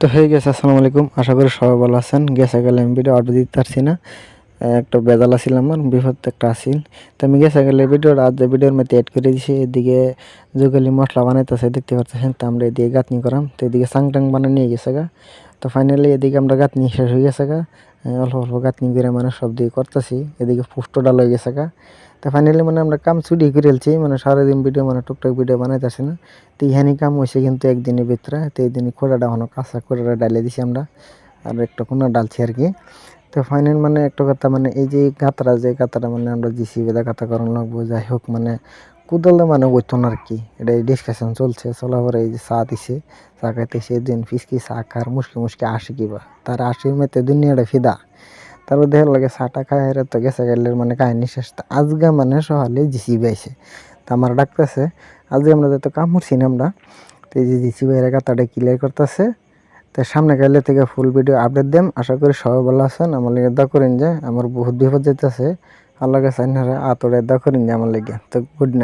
তো হয়ে গেছে। আসসালামু আলাইকুম, আশা করি সবাই ভালো আছেন। গেছে গেলে আমি ভিডিও অর্ডার দিতে পারছি না, একটা বেজাল আসছিলাম, আমার বিপদ একটা আসিল। তো আমি গেছে গেলে ভিডিওটা আজ ভিডিওর মধ্যে অ্যাড করে দিছি। এদিকে যুগলি মশলা বানাইতেছে দেখতে পাচ্ছেন। তো আমরা এদিকে গাঁথনি করাম, তো এদিকে চাংটাং বানিয়ে নিয়ে গেছে গা। তো ফাইনালি এদিকে আমরা গাঁথনি শেষ হয়ে গেছে গা। অল্প অল্প গাঁথনি করে মানে সব দিয়ে করতেছি। এদিকে পুষ্ট ডাল হয়ে গেছে গা। তো ফাইনালি মানে আমরা কাম চুরি করে ফেলছি, মানে সারাদিন ভিডিও মানে টুকটাক ভিডিও বানাইতেছি না। তো ইহানি কাম হয়েছে কিন্তু একদিনের ভিতরে। তো এই দিনই খোঁড়াটা হলো কাঁচা খোঁড়াটা ডালে দিছি আমরা, আর একটা কোনা ডালছি আর কি। তো ফাইনাল মানে একটা কথা, মানে এই যে গাতাটা মানে আমরা জিসি বেদা গাতা করানো লাগবো, যাই হোক মানে কুদলে মানে ওইতো না আর কি। এটা ডিসকাশন চলছে, চলা পরে এই যে চা দিছে, চা খাইতেছে দিন ফিসকি চা খার মুশকি মুশকি আসে কিবা তার আশির মেতে দুনিয়াটা ফিদা। তারপর দেখার লাগে চাটা খায় হেরে তো গেছে গেলের মানে কাহিনী শেষ। আজকে মানে সকালে জিসি বাইছে, তা আমার ডাকতেছে আজকে আমরা যত কাম করছি না আমরা। তো এই যে জিসি ভাইয়ের গাতাটা ক্লিয়ার করতেছে। তো সামনে গেলে থেকে ফুল ভিডিও আপডেট দেম। আশা করি সবাই ভালো আছেন। আমার লিগে দোয়া করেন যে আমার বহুত বিপদ যেতেছে, আল্লাহ কাছে আতরে দোয়া করেন যে আমার লিগে। তো গুড নাইট।